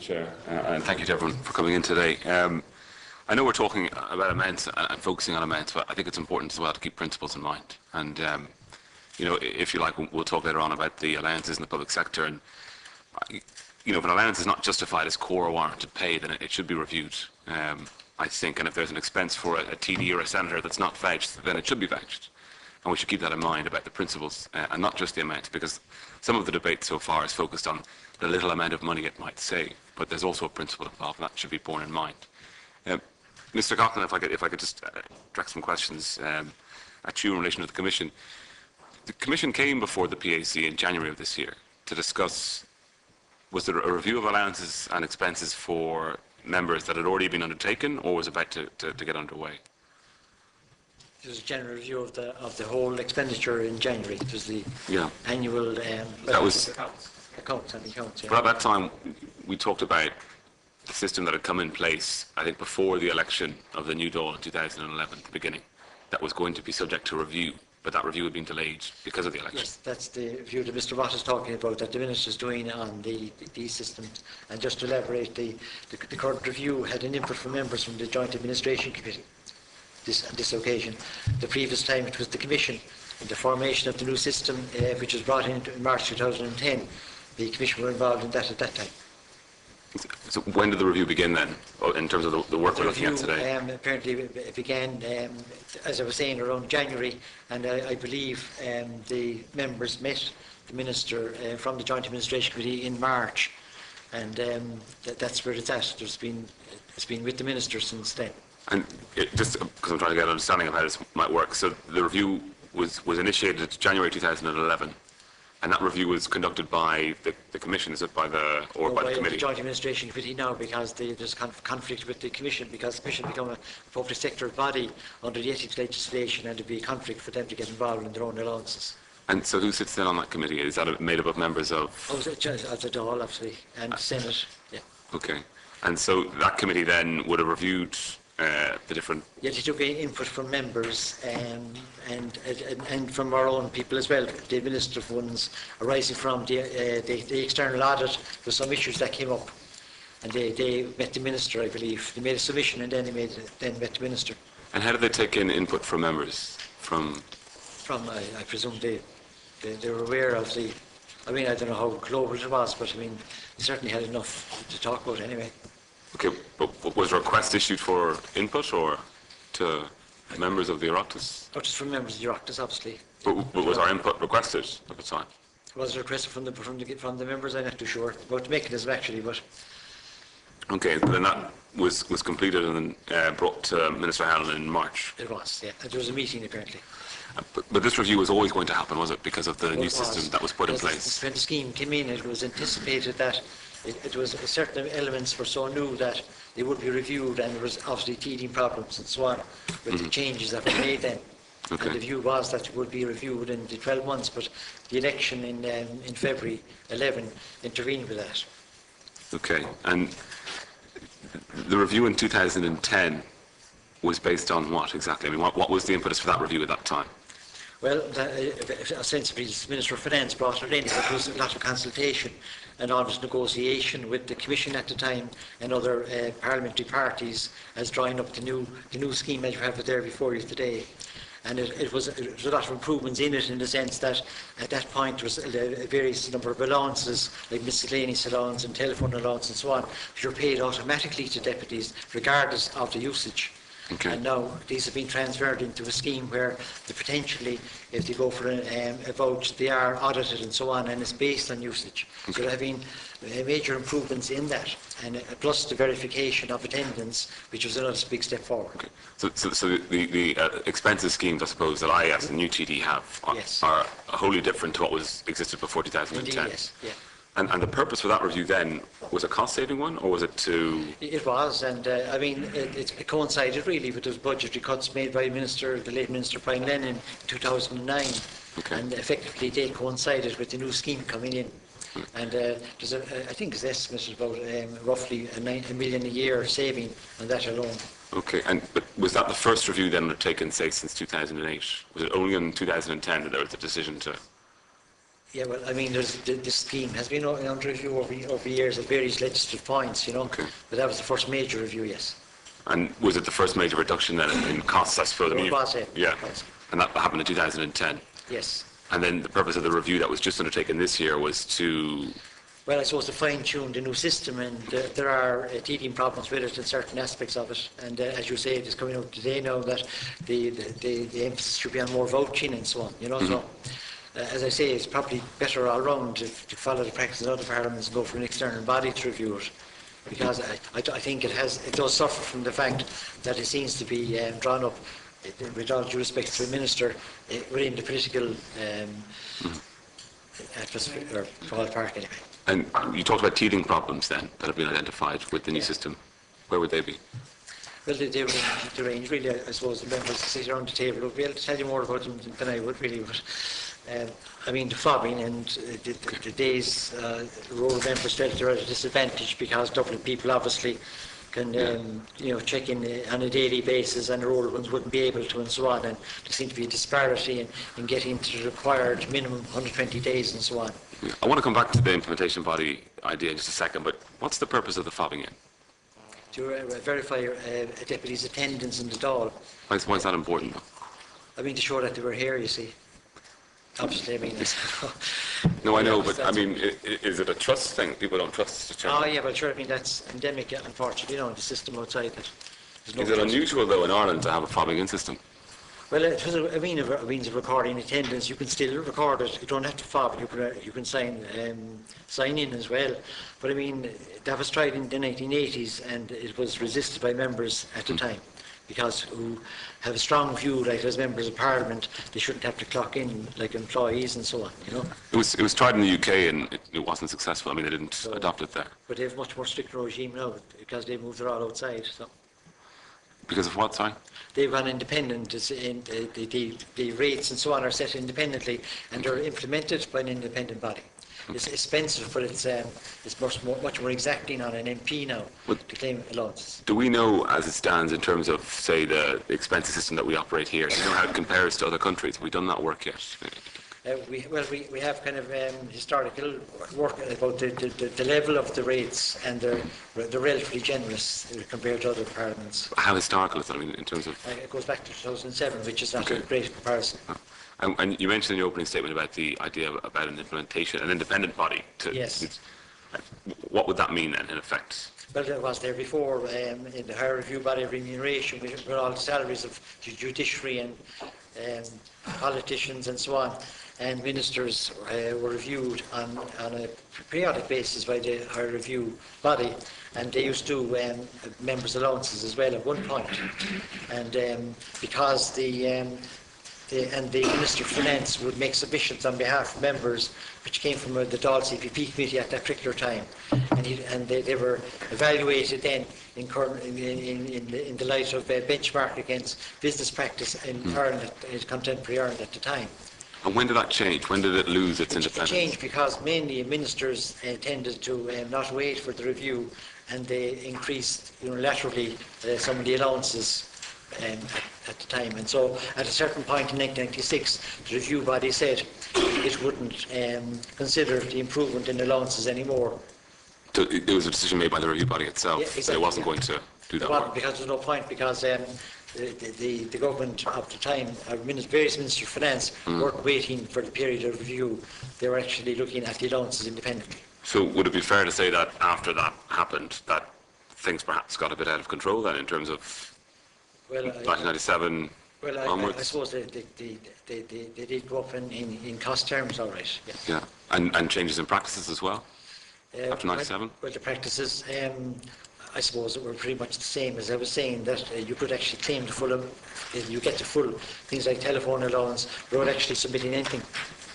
Chair, and thank you to everyone for coming in today. I know we're talking about amounts and focusing on amounts, but I think it's important as well to keep principles in mind. And you know, if you like, we'll talk later on about the allowances in the public sector. And you know, if an allowance is not justified as core or warranted pay, then it should be reviewed. I think, and if there's an expense for a TD or a senator that's not vouched, then it should be vouched. And we should keep that in mind about the principles and not just the amounts, because some of the debate so far is focused on the little amount of money it might save, but there's also a principle involved, and that should be borne in mind. Mr. Coughlin, if I could just direct some questions at you in relation to the Commission. The Commission came before the PAC in January of this year to discuss, was there a review of allowances and expenses for members that had already been undertaken or was about to get underway? It was a general review of the whole expenditure in January. It was the annual accounts. Yeah. But at that time, we talked about the system that had come in place, I think, before the election of the new Dáil in 2011, at the beginning, that was going to be subject to review, but that review had been delayed because of the election. Yes, that's the review that Mr. Watt is talking about, that the Minister is doing on these systems. And just to elaborate, the current review had an input from members from the Joint Administration Committee. This occasion. The previous time it was the Commission. In the formation of the new system, which was brought in March 2010, the Commission were involved in that at that time. So when did the review begin then, in terms of the work we're looking at today? Apparently it began, as I was saying, around January, and I believe the members met the Minister from the Joint Administration Committee in March, and that's where it's at. It's been with the Minister since then. And just because I'm trying to get an understanding of how this might work, so the review was initiated January 2011, and that review was conducted by the Commission, is it, by the Committee? The Joint Administration Committee now, because there's conflict with the Commission, because the Commission become a public sector body under the ethics legislation, and there'd be a conflict for them to get involved in their own allowances. And so who sits then on that committee? Is that made up of members of? Of the Dáil, obviously, and Senate, yeah. Okay. And so that committee then would have reviewed the different... Yes, it took input from members and from our own people as well, the administrative ones arising from the external audit. There were some issues that came up, and they met the Minister, I believe. They made a submission and then they met the Minister. And how did they take in input from members? From I presume they were aware of the... I mean, I don't know how global it was, but I mean, they certainly had enough to talk about anyway. Okay, but was a request issued for input or to members of the Oireachtas? Not just from members of the Oireachtas, obviously. But was our input requested at the time? Was it requested from the members? I'm not too sure about the mechanism actually, but... Okay, then that was completed and then brought to Minister Hanlon in March. It was, yeah. There was a meeting apparently. But this review was always going to happen, was it, because of the new system that was put in place? When the scheme came in, it was anticipated that it was certain elements were so new that they would be reviewed, and there was obviously teething problems and so on with the changes that were made then. Okay. And the view was that it would be reviewed in the 12 months, but the election in February 11 intervened with that. Okay, and the review in 2010 was based on what exactly? I mean, what was the impetus for that review at that time? Well, ostensibly, the Minister of Finance brought it in, but there was a lot of consultation and almost negotiation with the Commission at the time and other parliamentary parties as drawing up the new scheme as you have it there before you today. And it was a lot of improvements in it, in the sense that at that point there was a various number of allowances, like miscellaneous allowance and telephone allowance and so on, which were paid automatically to deputies regardless of the usage. Okay. And now these have been transferred into a scheme where potentially, if they go for a vouch, they are audited and so on, and it's based on usage. Okay. So there have been major improvements in that, and plus the verification of attendance, which was another big step forward. Okay. So the expenses schemes, I suppose, that I as a new TD have are wholly different to what existed before 2010. Indeed, yes. Yeah. And the purpose for that review then was a cost-saving one, or was it to... It was, and I mean, it coincided really with those budgetary cuts made by the late Minister Brian Lennon in 2009. Okay. And effectively they coincided with the new scheme coming in. And there's I think it's estimated about roughly a million a year saving on that alone. Okay, but was that the first review then undertaken, say, since 2008? Was it only in 2010 that there was a decision to... Yeah, well, I mean, the scheme has been under review over years at various legislative points, you know. Okay. But that was the first major review, yes. And was it the first major reduction then in costs, I suppose? I mean, It was, yeah. it was. And that happened in 2010. Yes. And then the purpose of the review that was just undertaken this year was to... Well, I suppose to fine-tune the new system, and there are teething problems with it in certain aspects of it. And as you say, it is coming out today now that the emphasis should be on more vouching and so on, you know. Mm-hmm. So, as I say, it's probably better all round to follow the practice in other parliaments and go for an external body to review it. Because I think it does suffer from the fact that it seems to be drawn up, with all due respect to the Minister, within the political atmosphere, or ballpark anyway. And you talked about teething problems then that have been identified with the new system. Where would they be? Well, they range really. I suppose the members sit around the table would be able to tell you more about them than I would really. But I mean, the fobbing and the days rural members felt they're at a disadvantage because Dublin people obviously can check in on a daily basis, and the rural ones wouldn't be able to, and so on. And there seemed to be a disparity in getting to the required minimum 120 days and so on. I want to come back to the implementation body idea in just a second, but what's the purpose of the fobbing in? To verify a deputy's attendance in the Dáil. Why is that important, though? I mean, to show that they were here, you see. Obviously, I mean... No, I know, but I mean, is it a trust thing? People don't trust the chairman? Oh, yeah, well, sure, I mean, that's endemic, unfortunately, in the system outside that. Is it unusual, though, in Ireland to have a fobbing in system? Well, it was a means of recording attendance. You can still record it. You don't have to fob. You can sign in as well. But I mean, that was tried in the 1980s, and it was resisted by members at the time, because who have a strong view, like as members of Parliament, they shouldn't have to clock in like employees and so on. You know. It was tried in the UK and it wasn't successful. I mean, they didn't adopt it there. But they have much more strict regime now because they moved it all outside. So. Because of what, sorry? They've gone independent. The rates and so on are set independently, and they're implemented by an independent body. It's expensive, but it's much more exacting on an MP now to claim allowances. Do we know, as it stands, in terms of, say, the expense system that we operate here, do you know how it compares to other countries? Have we done that work yet? We have kind of historical work about the level of the rates, and they're relatively generous compared to other parliaments. How historical is that? I mean, in terms of... It goes back to 2007, which is not a great comparison. And you mentioned in your opening statement about the idea about an independent body. Yes. What would that mean then, in effect? Well, it was there before in the higher review body remuneration, with all the salaries of the judiciary and politicians and so on. And ministers were reviewed on a periodic basis by the higher review body, and they used to members' allowances as well at one point. And because the Minister of Finance would make submissions on behalf of members, which came from the Dáil CPP committee at that particular time, and they were evaluated then in the light of benchmark against business practice in Ireland, in contemporary Ireland at the time. And when did that change? When did it lose its independence? It changed because mainly ministers tended to not wait for the review, and they increased unilaterally some of the allowances at the time. And so at a certain point in 1996, the review body said it wouldn't consider the improvement in allowances anymore. So it was a decision made by the review body itself, yeah, exactly, that it wasn't going to do that work. Because there's no point, because the government of the time, various ministers of finance, weren't waiting for the period of review. They were actually looking at the allowances independently. So would it be fair to say that after that happened, that things perhaps got a bit out of control then, in terms of 1997 onwards? I suppose they did go up in cost terms, all right. Yes. Yeah, and changes in practices as well, after 97? Well, the practices, I suppose, were pretty much the same. As I was saying, that you could actually claim the full, you get the full things like telephone allowance without actually submitting anything.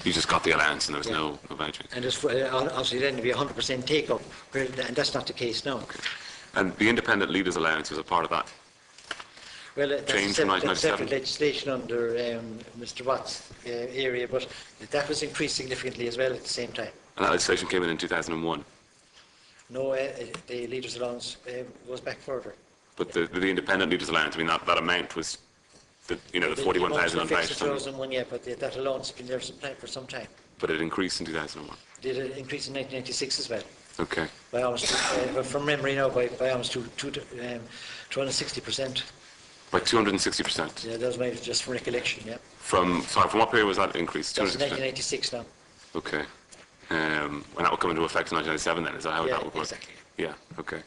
You just got the allowance and there was no vouching. And there's obviously then to be 100% take-up, and that's not the case now. Okay. And the independent leaders allowance was a part of that? Well, that's separate legislation under Mr. Watt's area, but that was increased significantly as well at the same time. And that legislation came in 2001? No, the leaders' allowance goes back further. But the independent leaders' allowance, I mean, that amount was, the 41,000 on vouchers. 2001, yeah, but that allowance has been there for some time. But it increased in 2001. Did it increase in 1996 as well? Okay. By almost, from memory now, by almost 260%. By 260%. Yeah, that was my just from recollection. Yeah. From what period was that increase? That's 1996 now. Okay. And that will come into effect in 1997 then, is that how that would work? Exactly. Yeah, okay.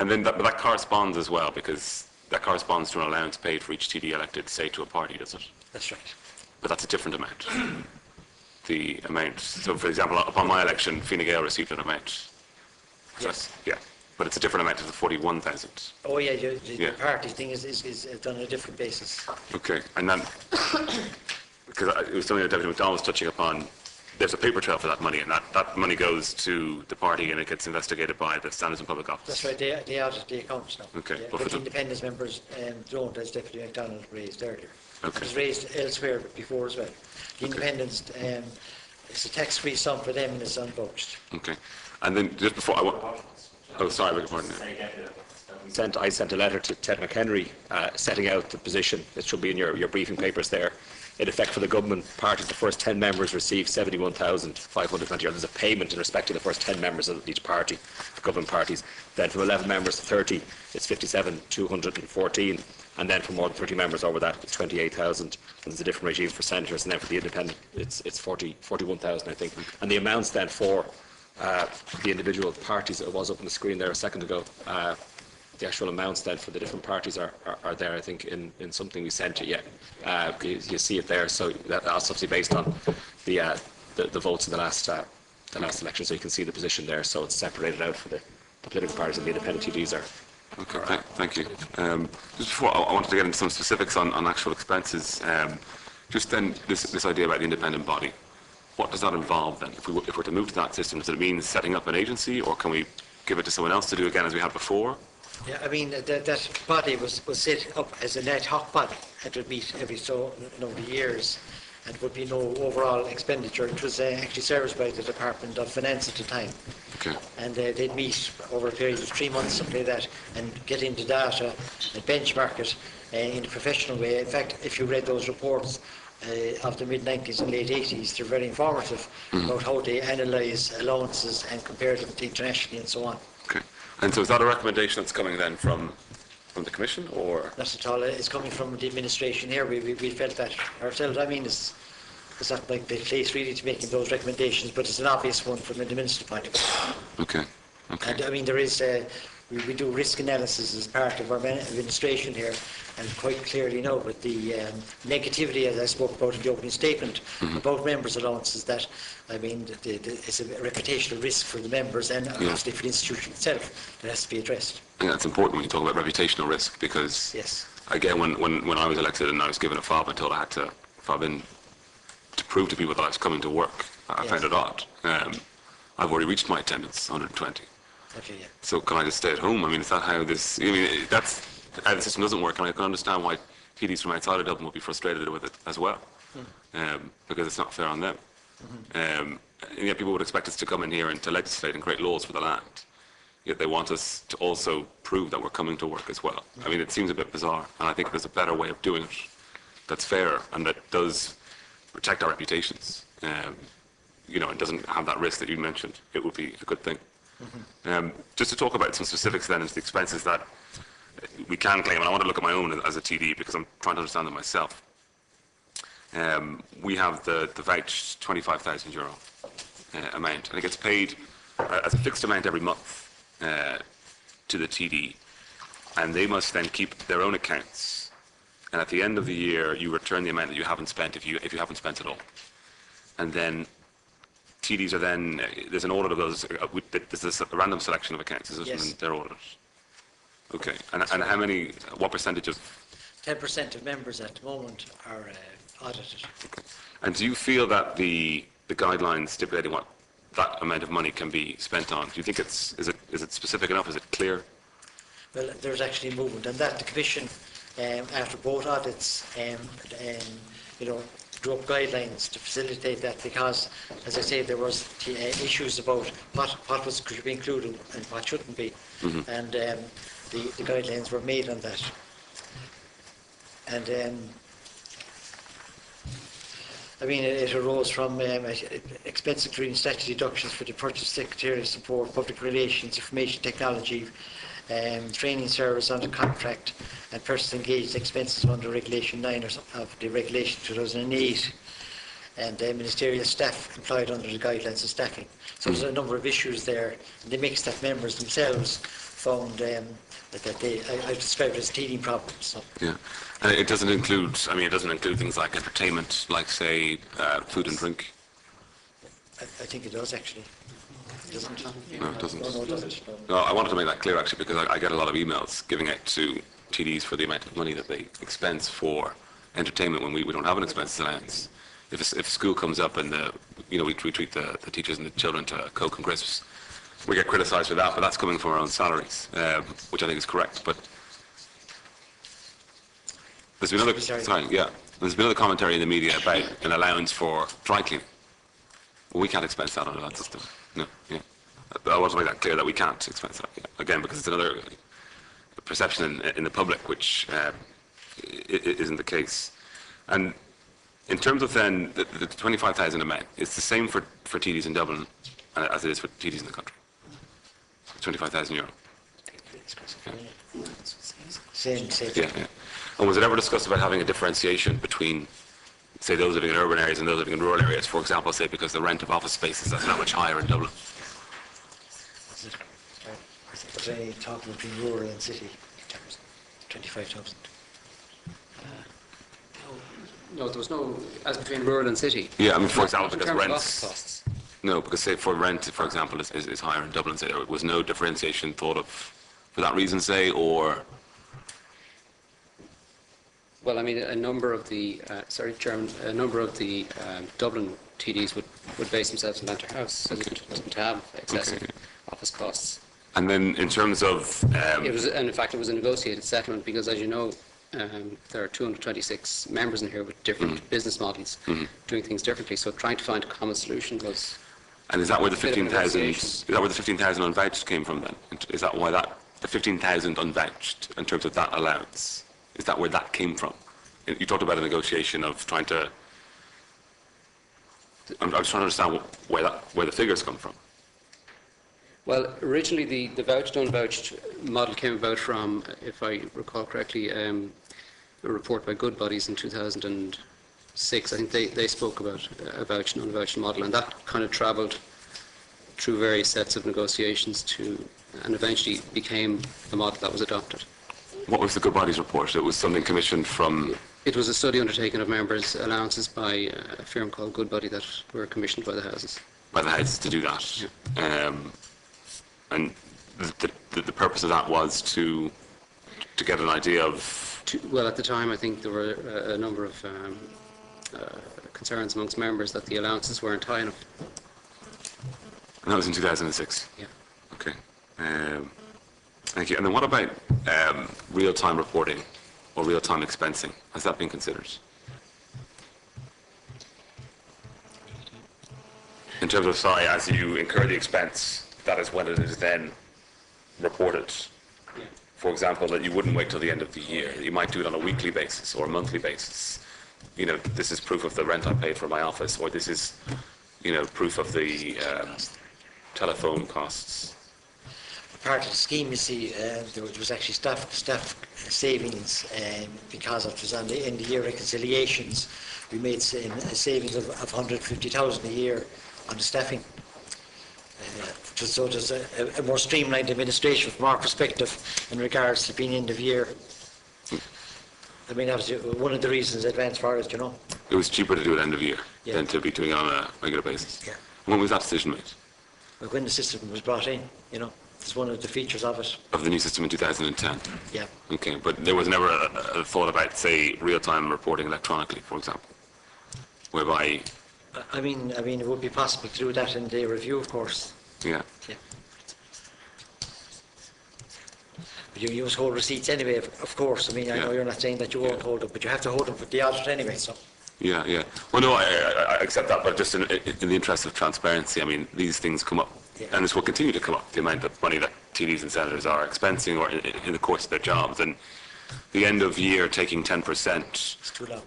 And then that corresponds as well, because that corresponds to an allowance paid for each TD elected, say, to a party, does it? That's right. But that's a different amount. The amount. So, for example, upon my election, Fine Gael received an amount. Yes. Yeah. But it's a different amount to the 41,000. Oh yeah, the party thing is done on a different basis. Okay. And then, because it was something that Deputy McDonald was touching upon, there's a paper trail for that money, and that money goes to the party and it gets investigated by the Standards and Public Office. That's right, they audit the accounts now. Okay. Yeah, but the independence members don't, as Deputy McDonald raised earlier. Okay. It was raised elsewhere before as well. The independents, it's a tax-free sum for them and it's unvouched. Okay. And then just before oh, sorry, I beg your pardon. I sent a letter to Ted McHenry setting out the position. It should be in your briefing papers there. In effect, for the government parties, the first 10 members receive €71,520. There's a payment in respect to the first 10 members of each party, the government parties. Then from 11 members to 30, it's $57,214. And then for more than 30 members over that, it's 28,000. And there's a different regime for senators. And then for the independent, it's 41,000, I think. And the amounts then for the individual parties, it was up on the screen there a second ago. The actual amounts then for the different parties are there, I think, in something we sent you. Yeah, you see it there. So that's obviously based on the votes in the last election. So you can see the position there. So it's separated out for the political parties, and the independent TDs are. Okay, thank you. Just before, I wanted to get into some specifics on actual expenses. Just then, this idea about the independent body. What does that involve then? If we're to move to that system, does it mean setting up an agency, or can we give it to someone else to do again as we had before? Yeah, I mean, that body was set up as an ad hoc body and would meet every so number of years, and would be no overall expenditure. It was actually serviced by the Department of Finance at the time. Okay. And they'd meet over a period of 3 months, something like that, and get into data and benchmark it in a professional way. In fact, if you read those reports of the mid-90s and late 80s, they're very informative about how they analyse allowances and compare them to internationally and so on. Okay. And so is that a recommendation that's coming then from the Commission, or? Not at all. It's coming from the administration here. We felt that ourselves. I mean, it's not like the place really to making those recommendations, but it's an obvious one from the Minister's point of view. Okay. Okay. And I mean, there is we do risk analysis as part of our administration here, and quite clearly know with the negativity, as I spoke about in the opening statement, about members' allowances, that I mean, it's a reputational risk for the members and obviously for the institution itself that has to be addressed. Yeah, it's important when you talk about reputational risk, because yes, again, when I was elected and I was given a fob and told I had to fob in to prove to people that I was coming to work, I found it odd. I've already reached my attendance, 120. okay, yeah. So can I just stay at home? I mean, is that how this? I mean, that's how the system doesn't work, and I can understand why TDs from outside of Dublin would be frustrated with it as well, because it's not fair on them. And yet people would expect us to come in here and to legislate and create laws for the land. Yet they want us to also prove that we're coming to work as well. I mean, it seems a bit bizarre, and I think there's a better way of doing it that's fair and that does protect our reputations. You know, and doesn't have that risk that you mentioned. It would be a good thing. Just to talk about some specifics then into the expenses that we can claim, and I want to look at my own as a TD because I'm trying to understand them myself. We have the vouched €25,000 amount, and it gets paid as a fixed amount every month to the TD, and they must then keep their own accounts, and at the end of the year you return the amount that you haven't spent if you haven't spent at all. And then TDs are then, there's an audit of those, there's a random selection of accounts, is it? Yes. And they're audited. Okay, and how many, what percentage of? 10% of members at the moment are audited. Okay. And do you feel that the guidelines stipulating what that amount of money can be spent on, do you think is it specific enough, is it clear? Well, there's actually movement on that. The Commission, after both audits, you know, drew up guidelines to facilitate that, because, as I say, there was issues about what was could be included and what shouldn't be, and the guidelines were made on that. And I mean, it arose from expense including statutory deductions for the purchase, secretarial support, public relations, information technology, training service under contract, and persons engaged in expenses under Regulation 9 of the Regulation 2008, and ministerial staff employed under the guidelines of staffing. So there's a number of issues there. And the mixed staff members themselves found that I describe it as teething problems. So. Yeah, and it doesn't include. I mean, it doesn't include things like entertainment, like say food and drink. I think it does actually. It doesn't. No, it doesn't. No, it doesn't. No, I wanted to make that clear actually because I get a lot of emails giving out to TDs for the amount of money that they expense for entertainment when we don't have an expenses allowance. If school comes up and we treat the teachers and the children to Coke and crisps, we get criticised for that, but that's coming from our own salaries, which I think is correct. But there's been there's been other commentary in the media about an allowance for dry cleaning. Well, we can't expense that under that system. No, yeah. I want to make that clear that we can't expense that, again, because it's another perception in the public, which isn't the case. And in terms of then the 25,000 amount, it's the same for TDs in Dublin as it is for TDs in the country. 25,000 euro. Same. Yeah. And was it ever discussed about having a differentiation between, say, those living in urban areas and those living in rural areas? For example, say because the rent of office spaces is that much higher in Dublin. Was there any talk between rural and city? 25,000. No, there was no as between rural and city. Yeah, I mean, for example, In because terms of rents. office costs. No, because say for rent, for example, is higher in Dublin. Say there was no differentiation thought of for that reason, say, or. Well, I mean, a number of the Dublin TDs would base themselves in Lantern House, so they didn't have excessive office costs. And then in terms of. And in fact, it was a negotiated settlement because, as you know, there are 226 members in here with different business models doing things differently. So trying to find a common solution was. And is that where the 15,000? Is that where the 15,000 unvouched came from then? Is that why the 15,000 unvouched in terms of that allowance? Is that where that came from? You talked about a negotiation of trying to. I'm just trying to understand where the figures come from. Well, originally the vouched unvouched model came about from, if I recall correctly, a report by Good Bodies in 2006. I think they spoke about a vouched and unvouched model, and that kind of travelled through various sets of negotiations and eventually became the model that was adopted. What was the Good Bodies report? It was something commissioned from. It was a study undertaken of members' allowances by a firm called Good Body that were commissioned by the houses. By the houses to do that. Yeah. And the purpose of that was to get an idea of. Well, at the time, I think there were a number of concerns amongst members that the allowances weren't high enough. And that was in 2006? Yeah. Okay. Thank you. And then what about real-time reporting or real-time expensing? Has that been considered? In terms of, as you incur the expense, that is when it is then reported. Yeah. For example, that you wouldn't wait till the end of the year. You might do it on a weekly basis or a monthly basis. This is proof of the rent I paid for my office, or this is, proof of the telephone costs. Part of the scheme, you see, there was actually staff savings because it was in the year reconciliations. We made savings of 150,000 a year on the staffing. So there's a more streamlined administration from our perspective in regards to being end of year. I mean, that was one of the reasons advance for it, It was cheaper to do it end of year than to be doing it on a regular basis. Yeah. When was that decision made? Well, when the system was brought in, it's one of the features of it. Of the new system in 2010? Yeah. Okay, but there was never a thought about, say, real-time reporting electronically, for example, whereby... I mean, it would be possible to do that in the review, of course. Yeah. But you use hold receipts anyway, of course. I mean, I know you're not saying that you won't hold them, but you have to hold them for the audit anyway, so... Yeah. Well, no, I accept that, but just in the interest of transparency, I mean, these things come up, and this will continue to come up, the amount of money that TDs and senators are expensing or in the course of their jobs, and the end of year taking 10%. It's too low.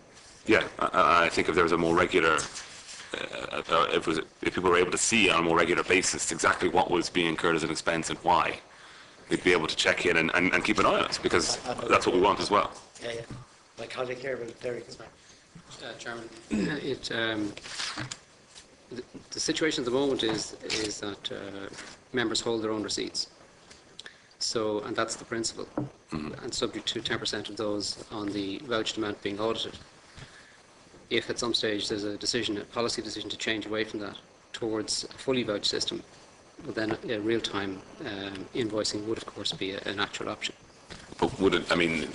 Yeah, I think if there was a more regular, if people were able to see on a more regular basis exactly what was being incurred as an expense and why, they'd be able to check in and keep an eye on us, because that's what we want as well. Yeah, yeah. My colleague here will very good. Chairman, the situation at the moment is that members hold their own receipts. So, and that's the principle, and subject to 10% of those on the vouched amount being audited. If at some stage there's a policy decision to change away from that towards a fully vouched system, well, then real-time invoicing would, of course, be an actual option. But would it, I mean,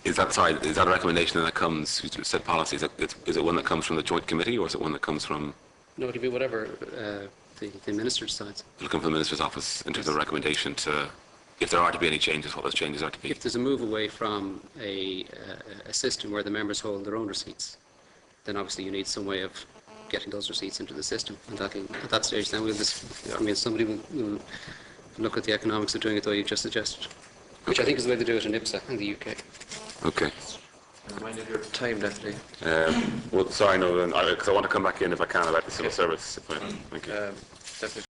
is that a recommendation that comes, you said policy, is it one that comes from the joint committee, or is it one that comes from? No, it'll be whatever the Minister decides. It'll come from the Minister's office in terms of the recommendation to, if there are to be any changes, what those changes are to be. If there's a move away from a system where the members hold their own receipts, then obviously you need some way of getting those receipts into the system. And at that stage, then somebody will look at the economics of doing it the way you just suggested, which I think is the way they do it in IPSA in the UK. Okay. Remind of your time, Deputy. Well, sorry, no, because I want to come back in if I can about the civil service. Thank you. Deputy.